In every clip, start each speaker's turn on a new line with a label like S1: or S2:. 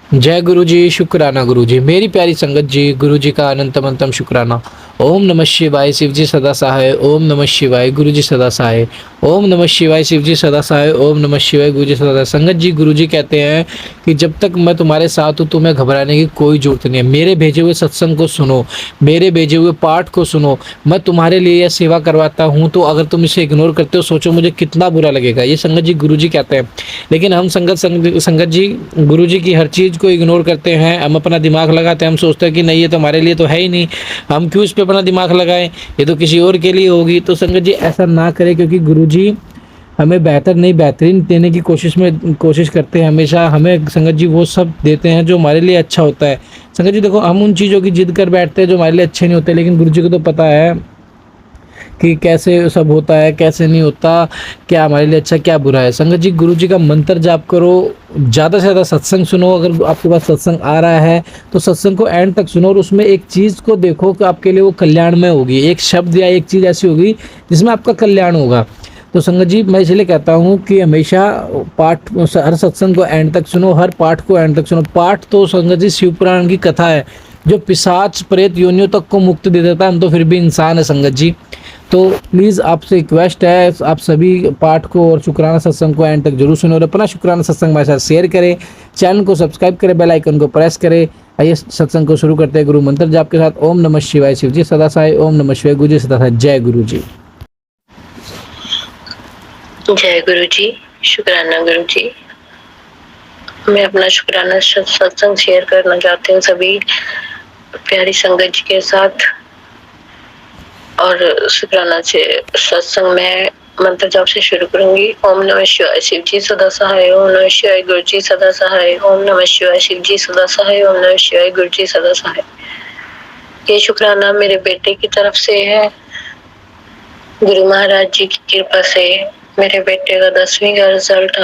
S1: जय गुरु जी, शुक्राना गुरु जी। मेरी प्यारी संगत जी, गुरु जी का अनंतम अनंतम शुक्राना। ओम नमः शिवाय, शिव जी सदा सहाय। ओम नमः शिवाय, गुरु जी सदा सहाय। ओम नमः शिवाय, शिव जी सदा सहाय। ओम नमः शिवाय, गुरु जी सदा सहाय। संगत जी, गुरु जी कहते हैं कि जब तक मैं तुम्हारे साथ हूँ, तुम्हें घबराने की कोई जरूरत नहीं है। मेरे भेजे हुए सत्संग को सुनो, मेरे भेजे हुए पाठ को सुनो। मैं तुम्हारे लिए यह सेवा करवाता हूँ, तो अगर तुम इसे इग्नोर करते हो, सोचो मुझे कितना बुरा लगेगा। ये संगत जी गुरु जी कहते हैं। लेकिन हम संगत जी गुरु जी की हर चीज़ को इग्नोर करते हैं। हम अपना दिमाग लगाते हैं, हम सोचते हैं कि नहीं, ये तो हमारे लिए तो है ही नहीं, हम क्यों इस पे अपना दिमाग लगाएं, ये तो किसी और के लिए होगी। तो संगत जी ऐसा ना करें, क्योंकि गुरु जी हमें बेहतर नहीं, बेहतरीन देने की कोशिश करते हैं। हमेशा हमें संगत जी वो सब देते हैं जो हमारे लिए अच्छा होता है। संगत जी देखो, हम उन चीज़ों की जिद कर बैठते हैं जो हमारे लिए अच्छे नहीं होते, लेकिन गुरु जी को तो पता है कि कैसे सब होता है, कैसे नहीं होता, क्या हमारे लिए अच्छा, क्या बुरा है। संगत जी गुरु जी का मंत्र जाप करो, ज़्यादा से ज़्यादा सत्संग सुनो। अगर आपके पास सत्संग आ रहा है तो सत्संग को एंड तक सुनो, और उसमें एक चीज़ को देखो कि आपके लिए वो कल्याणमय होगी। एक शब्द या एक चीज़ ऐसी होगी जिसमें आपका कल्याण होगा। तो संगत जी मैं इसलिए कहता हूँ कि हमेशा पाठ, हर सत्संग को एंड तक सुनो, हर पाठ को एंड तक सुनो। पाठ तो संगत जी शिव पुराण की कथा है जो पिशाच प्रेत योनियों तक को मुक्ति दे देता है। हम तो फिर भी इंसान है संगत जी। तो प्लीज़ आपसे रिक्वेस्ट है, आप सभी पाठ को और शुक्राना सत्संग को एंड तक जरूर सुनो, और अपना शुक्राना सत्संग हमारे साथ शेयर करें, चैनल को सब्सक्राइब करें, बेल आइकन को प्रेस करें। आइए सत्संग को शुरू करते हैं गुरु मंत्र जाप के साथ। ओम नमः शिवाय, शिव जी सदा सहाय। ओम नमः शिवाय, गुरु जी सदा सहाय। जय गुरु जी।
S2: जय गुरु जी, शुक्राना गुरु जी। मैं अपना शुक्राना सत्संग शेयर करना चाहती हूँ सभी प्यारी संगत जी के साथ। और शुक्राना से सत्संग में मंत्र जाप से शुरू करूंगी। ओम नमः शिवाय, शिव जी सदा सहाय। ओम नमः शिवाय, गुरु जी सदा सहाय। ओम नमः शिवाय, शिव जी सदा सहाय। ओम नमः शिवाय, गुरु जी सदा सहाय। ये शुक्राना मेरे बेटे की तरफ से है। गुरु महाराज जी की कृपा से मेरे बेटे का 10वीं का रिजल्ट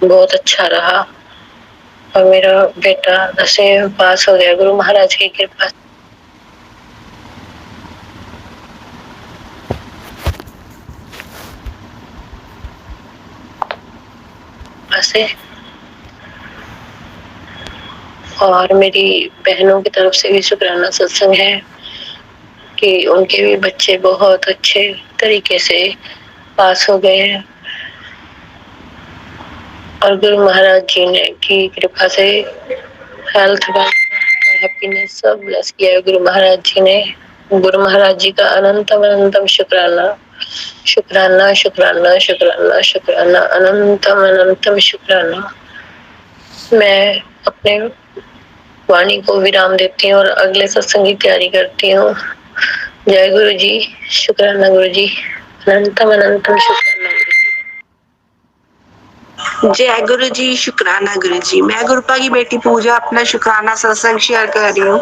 S2: बहुत अच्छा रहा और मेरा बेटा 10वीं में पास हो गया गुरु महाराज की कृपा से। और मेरी बहनों की तरफ से भी शुक्राना सत्संग है कि उनके भी बच्चे बहुत अच्छे तरीके से पास हो गए हैं और गुरु महाराज जी ने की कृपा से हेल्थ और हैप्पीनेस सब ब्लेस किया है गुरु महाराज जी ने। गुरु महाराज जी का अनंतम अनंतम शुक्राना, शुक्राना शुक्राना शुक्राना शुक्राना, अनंतम अनंतम शुक्राना। मैं अपने वाणी को विराम देती हूँ और अगले सत्संग की तैयारी करती हूँ। जय गुरु जी, शुक्राना गुरु जी, अनंतम अनंतम शुक्राना गुरु जी।
S3: जय गुरु जी, शुक्राना गुरु जी। मैं गुरुपा की बेटी पूजा अपना शुक्राना सत्संग शेयर कर रही हूँ।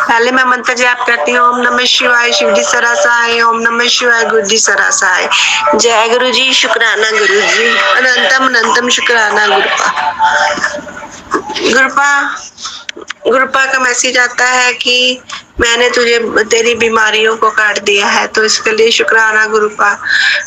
S3: पहले मैं मंत्र जाप करती हूँ। ओम नमः शिवाय, शिव जी सदा सहाय। ओम नमः शिवाय, गुरु जी सदा सहाय। जय गुरु जी, शुक्राना गुरु जी, अनंतम अनंतम शुक्राना गुरुपा। गुरुपा गुरुपा का मैसेज आता है कि मैंने तुझे तेरी बीमारियों को काट दिया है, तो इसके लिए शुक्राना गुरुपा।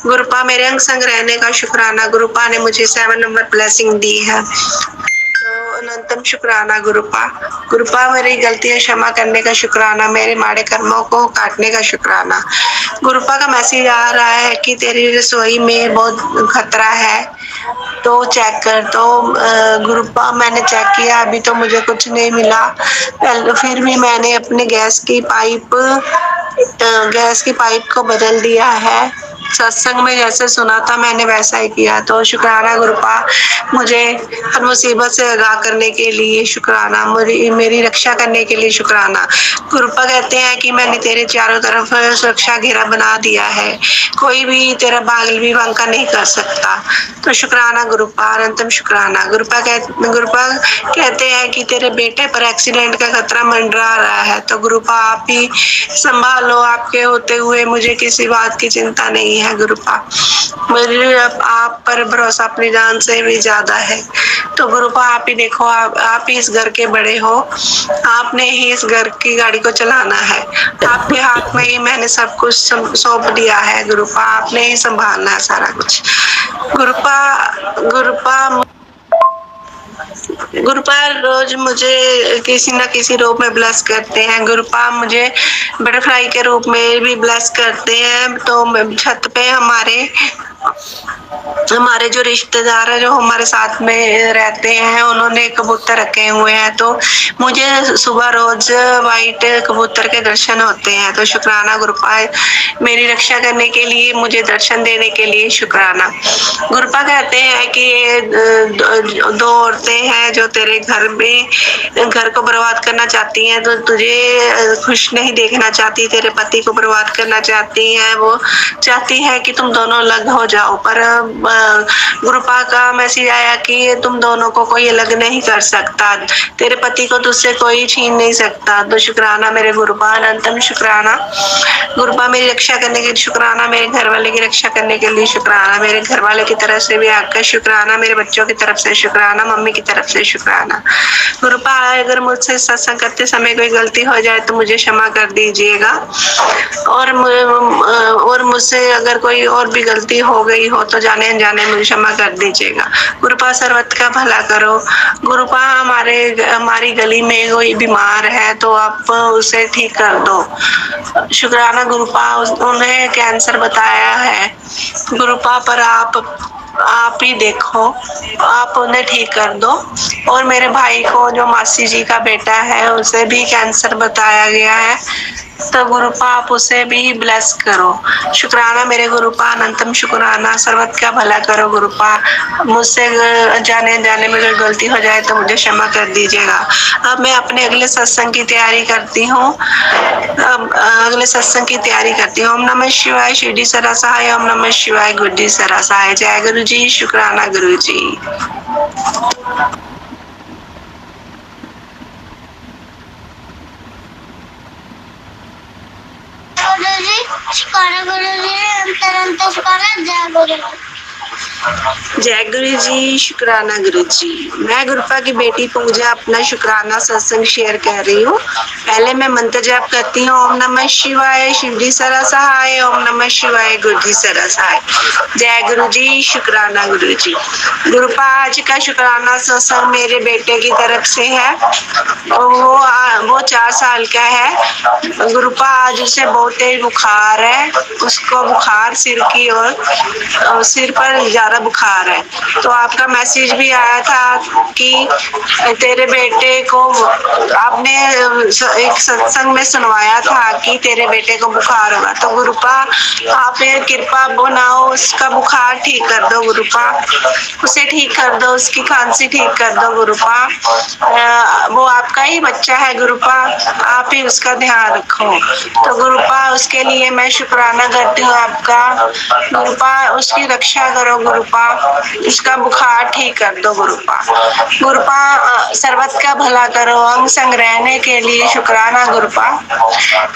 S3: गुरुपा मेरे अंग संग रहने का शुक्राना। गुरुपा ने मुझे 7 नंबर ब्लेसिंग दी है, तो अनंतम शुक्राना गुरुपा। गुरुपा मेरी गलतियां क्षमा करने का शुक्राना, मेरे माड़े कर्मों को काटने का शुक्राना। गुरुपा का मैसेज आ रहा है कि तेरी रसोई में बहुत खतरा है, तो चेक कर। तो गुरुपा मैंने चेक किया, अभी तो मुझे कुछ नहीं मिला। फिर भी मैंने अपने गैस की पाइप को बदल दिया है। सत्संग में जैसे सुना था मैंने वैसा ही किया। तो शुक्राना गुरुपा, मुझे हर मुसीबत से आगाह करने के लिए शुक्राना, मेरी रक्षा करने के लिए शुक्राना। गुरुपा कहते हैं कि मैंने तेरे चारों तरफ सुरक्षा घेरा बना दिया है, कोई भी तेरा बागल भी बांका नहीं कर सकता। तो शुक्राना गुरुपा, अनंतम शुक्राना। गुरुपा कहते हैं कि तेरे बेटे पर एक्सीडेंट का खतरा मंडरा रहा है, तो गुरुपा आप ही संभालो। आपके होते हुए मुझे किसी बात की चिंता नहीं है गुरुपा। मुझे आप पर भरोसा अपनी जान से भी ज्यादा है। तो गुरुपा आप ही देखो, आप ही इस घर के बड़े हो, आपने ही इस घर की गाड़ी को चलाना है। आपके हाथ में ही मैंने सब कुछ सौंप दिया है गुरुपा, आपने ही संभालना है सारा कुछ। गुरुपा गुरुपा रोज मुझे किसी न किसी रूप में ब्लेस करते हैं। गुरुपा मुझे बटरफ्लाई के रूप में भी ब्लेस करते हैं। तो छत पे हमारे जो रिश्तेदार है, जो हमारे साथ में रहते हैं, उन्होंने कबूतर रखे हुए हैं, तो मुझे सुबह रोज वाइट कबूतर के दर्शन होते हैं। तो शुक्राना गुरुपा, मेरी रक्षा करने के लिए, मुझे दर्शन देने के लिए शुक्राना। गुरुपा कहते हैं कि दो औरतें हैं जो तेरे घर को बर्बाद करना चाहती हैं, तो तुझे खुश नहीं देखना चाहती, तेरे पति को बर्बाद करना चाहती हैं। वो चाहती है कि तुम दोनों अलग हो जाओ, पर गुरुपा का मैसेज आया कि तुम दोनों को कोई अलग नहीं कर सकता, तेरे पति को तुझसे कोई छीन नहीं सकता। तो शुक्राना मेरे गुरुपा, अनंतम शुक्राना। गुरुपा मेरी रक्षा करने के लिए शुक्राना, मेरे घर वाले की रक्षा करने के लिए शुक्राना, मेरे घर वाले की तरफ से भी आपका शुक्राना, मेरे बच्चों की तरफ से शुक्राना, मम्मी की तरफ से शुक्राना। गुरुपा, अगर मुझसे सत्संग करते समय कोई गलती हो जाए तो मुझे क्षमा कर दीजिएगा, और मुझसे अगर कोई और भी गलती हो गई हो तो जाने अनजाने मुझे क्षमा कर दीजिएगा। गुरुपा, सर्वत का भला करो। गुरुपा, हमारी गली में कोई बीमार है तो आप उसे ठीक कर दो। शुक्राना गुरुपा, उन्हें कैंसर बताया है। गुरुपा, पर आप ही देखो, आप उन्हें ठीक कर दो। और मेरे भाई को, जो मासी जी का बेटा है, उसे भी कैंसर बताया गया है, तो गुरुपा आप उसे भी ब्लेस करो। शुक्राना मेरे गुरुपा, अनंतम शुक्राना। सर्वत का भला करो गुरुपा, मुझसे जाने जाने में अगर गलती हो जाए तो मुझे क्षमा कर दीजिएगा। अब मैं अपने अगले सत्संग की तैयारी करती हूँ। ओम नमः शिवाय, शिरडी सदा सहाय। ओम नमः शिवाय, गुरुजी सदा सहाय। जय गुरु जी, शुक्राना गुरु जी। जय गुरु जी, शुक्राना गुरु जी। मैं गुरुपा की बेटी पूजा अपना शुक्राना सत्संग शेयर कर रही हूँ। पहले मैं मंत्र जाप करती हूँ, ओम नमः शिवाय, शिवजी सदा सहाय। ओम नमः शिवाय, गुरुजी सदा सहाय। जय गुरु जी, शुक्राना गुरु जी। गुरुपा, आज का शुक्राना सत्संग मेरे बेटे की तरफ से है। वो 4 साल का है। गुरुपा, आज उसे बहुत तेज बुखार है, उसको बुखार सिर पर ज्यादा बुखार है। तो आपका मैसेज भी आया था कि तेरे बेटे को, आपने एक सत्संग में सुनवाया था कि तेरे बेटे को बुखार होगा। तो गुरुपा, आप कृपा बनाओ, उसका बुखार ठीक कर दो गुरुपा, उसे ठीक कर दो, उसकी खांसी ठीक कर दो गुरुपा। वो आपका ही बच्चा है गुरुपा, आप ही उसका ध्यान रखो। तो गुरुपा, उसके लिए मैं शुक्राना करती हूँ आपका। गुरुपा, उसकी रक्षा करो गुरुपा, उसका बुखार ठीक कर दो गुरुपा। गुरुपा, सर्वत का भला करो, अंग संग रहने के लिए शुक्राना गुरुपा।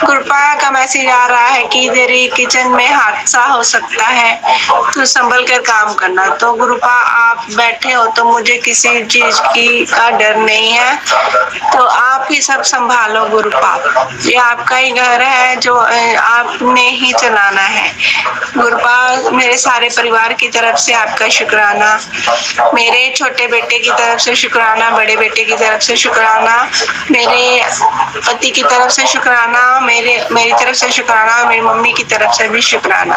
S3: गुरुपा का मैसेज आ रहा है कि तेरी किचन में हादसा हो सकता है, तो संभल कर काम करना। तो गुरुपा, आप बैठे हो तो मुझे किसी चीज का डर नहीं है, तो आप ही सब संभालो गुरुपा। ये आपका ही घर है, जो आपने ही चलाना है गुरुपा। मेरे सारे परिवार की तरफ से आपका शुक्राना, मेरे छोटे बेटे की तरफ से शुक्राना, बड़े बेटे की तरफ से शुक्राना, मेरे पति की तरफ से शुक्राना, मेरी तरफ से शुक्राना, मेरी मम्मी की तरफ से भी शुक्राना।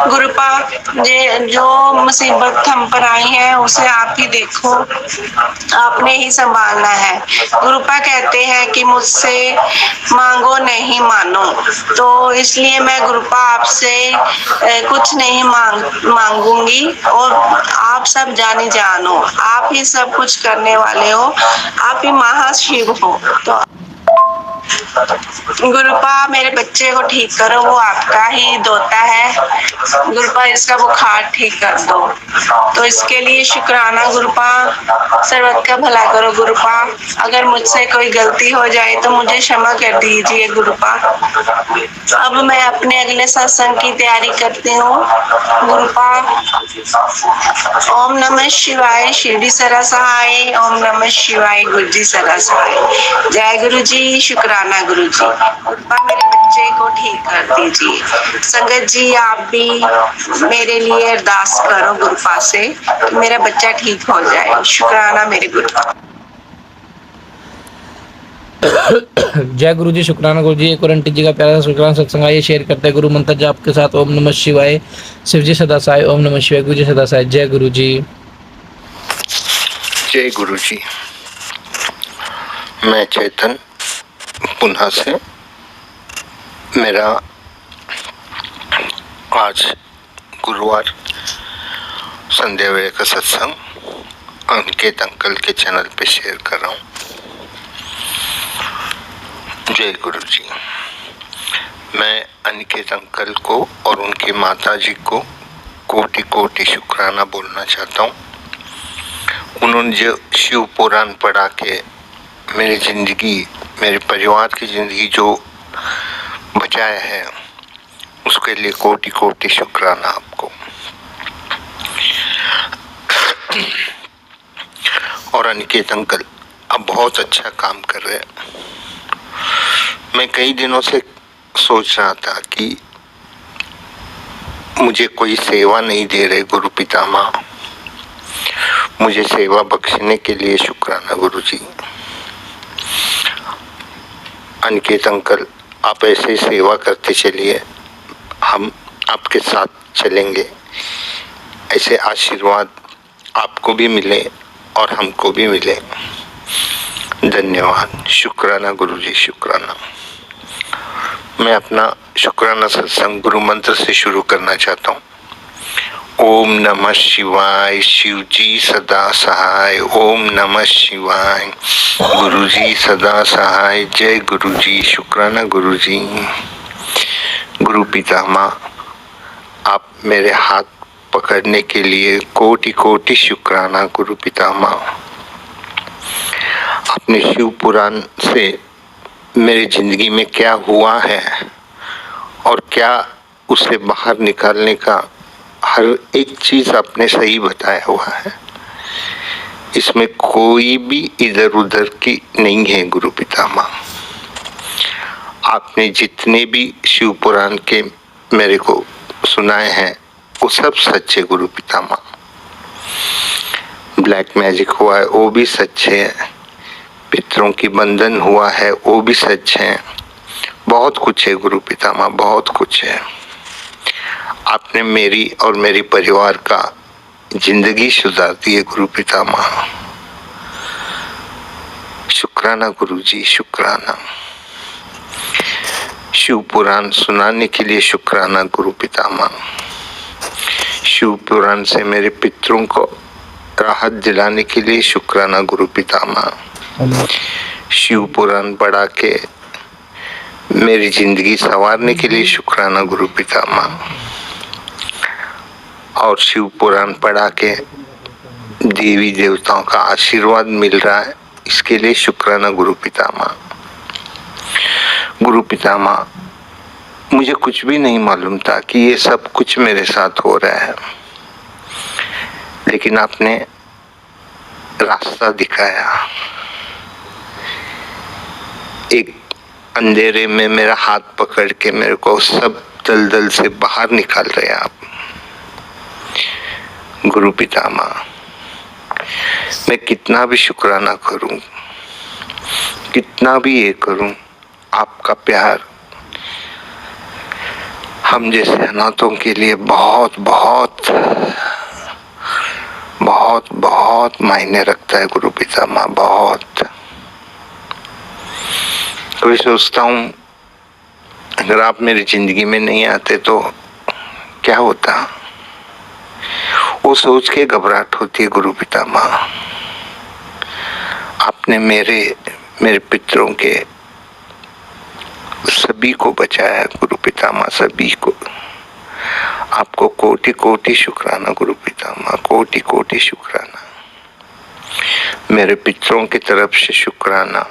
S3: गुरुपा, जो मुसीबत हम पर आई है उसे आप ही देखो, आपने ही संभालना है। गुरुपा कहते हैं कि मुझसे मांगो नहीं मानो, तो इसलिए मैं गुरुपा आपसे कुछ नहीं मांगूंगी, और आप सब जानी जानो, आप ही सब कुछ करने वाले हो, आप ही महाशिव हो। तो गुरुपा, मेरे बच्चे को ठीक करो, वो आपका ही दोता है गुरुपा, इसका बुखार ठीक कर दो। तो इसके लिए शुक्राना गुरुपा, सर्वत का भला करो गुरुपा। अगर मुझसे कोई गलती हो जाए तो मुझे क्षमा कर दीजिए गुरुपा। अब मैं अपने अगले सत्संग की तैयारी करती हूँ गुरुपा। ओम नमः शिवाय, शिरडी सदा सहाय। ओम नमः शिवाय, गुरुजी सदा सहाय। जय गुरु जी, शुक्राना गुरु जी। गुरुपा, मेरे बच्चे को ठीक कर दीजिए। संगत जी, आप भी मेरे लिए अरदास करो गुरुपा से, मेरा बच्चा ठीक हो जाए। शुक्राना मेरे गुरुपा।
S1: जय गुरु जी, शुक्राना गुरु जी। एक और आंटी जी का प्यारा सा शुक्राना सत्संग आइए शेयर करते हैं। गुरु मंत्र जाप के साथ ओम नमः शिवाय, शिव जी सदा सहाय, ओम नमः शिवाय, गुरु जी सदा सहाय। जय गुरु जी।
S4: जय गुरु जी। मैं चेतन पुनः से, मेरा आज गुरुवार संध्या वेले का सत्संग अनिकेत अंकल के चैनल पे शेयर कर रहा हूँ। जय गुरु जी। मैं अनिकेत अंकल को और उनकी माता जी को कोटि कोटि शुक्राना बोलना चाहता हूँ। उन्होंने जो शिव पुराण पढ़ा के मेरी ज़िंदगी, मेरे परिवार की ज़िंदगी जो बचाया है, उसके लिए कोटि कोटि शुक्राना आपको। और अनिकेत अंकल अब बहुत अच्छा काम कर रहे हैं। मैं कई दिनों से सोच रहा था कि मुझे कोई सेवा नहीं दे रहे गुरु पितामह, मुझे सेवा बख्शने के लिए शुक्राना गुरु जी। अनिकेत अंकल, आप ऐसे सेवा करते चलिए, हम आपके साथ चलेंगे। ऐसे आशीर्वाद आपको भी मिले और हमको भी मिले। धन्यवाद। शुक्राना गुरु जी, शुक्राना। मैं अपना शुक्राना सत्संग गुरु मंत्र से शुरू करना चाहता हूँ। ओम नमः शिवाय, शिव जी सदा सहाय। ओम नमः शिवाय, गुरु जी सदा सहाय। जय गुरु जी। शुक्राना गुरु जी। गुरु पितामह, आप मेरे हाथ पकड़ने के लिए कोटि कोटि शुक्राना गुरु पितामह। अपने शिव पुराण से मेरी जिंदगी में क्या हुआ है और क्या उसे बाहर निकालने का हर एक चीज आपने सही बताया हुआ है। इसमें कोई भी इधर उधर की नहीं है गुरु पितामह। आपने जितने भी शिव पुराण के मेरे को सुनाए हैं वो सब सच्चे गुरु पितामह। ब्लैक मैजिक हुआ है वो भी सच्चे है, पितरों की बंधन हुआ है वो भी सच है। बहुत कुछ है गुरु पितामह, बहुत कुछ है। आपने मेरी और मेरी परिवार का जिंदगी सुधार दी है गुरु पितामह। शुक्राना गुरु जी, शुक्राना। शिव पुराण सुनाने के लिए शुक्राना गुरु पितामह। शिव पुराण से मेरे पितरों को राहत दिलाने के लिए शुक्राना गुरु पितामह। शिव पुराण पढ़ा के मेरी जिंदगी संवारने के लिए शुक्राना गुरु पितामह। और शिव पुराण पढ़ा के देवी देवताओं का आशीर्वाद मिल रहा है, इसके लिए शुक्राना गुरु पितामह। गुरु पितामह, मुझे कुछ भी नहीं मालूम था कि ये सब कुछ मेरे साथ हो रहा है, लेकिन आपने रास्ता दिखाया। एक अंधेरे में मेरा हाथ पकड़ के मेरे को सब दलदल से बाहर निकाल रहे आप गुरु पितामह। मैं कितना भी शुक्राना करूं, कितना भी ये करूं, आपका प्यार हम जैसे अनाथों के लिए बहुत बहुत बहुत बहुत मायने रखता है गुरु पितामह। बहुत कभी सोचता हूँ अगर आप मेरी जिंदगी में नहीं आते तो क्या होता, वो सोच के घबराहट होती है गुरु पितामह। आपने मेरे पितरों के सभी को बचाया गुरु पितामह, सभी को। आपको कोटि कोटि शुक्राना गुरु पितामह, कोटि कोटि शुक्राना। मेरे पितरों की तरफ से शुक्राना,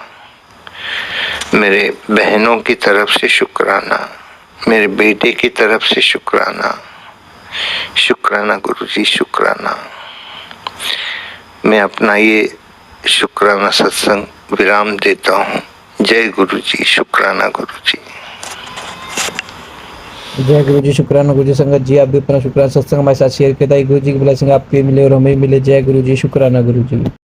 S4: मेरे बहनों की तरफ से शुक्राना, मेरे बेटे की तरफ से शुक्राना। शुक्राना गुरु जी, शुक्राना। मैं अपना ये शुक्राना सत्संग विराम देता हूँ। जय गुरु जी, शुक्राना गुरु जी।
S1: जय गुरु जी, शुक्राना गुरु जी। संगत जी, आप भी अपना शुक्राना सत्संग हमारे साथ शेयर किया था। गुरु जी की ब्लेसिंग आपके मिले और हमें मिले। जय गुरु जी, शुक्राना गुरु जी।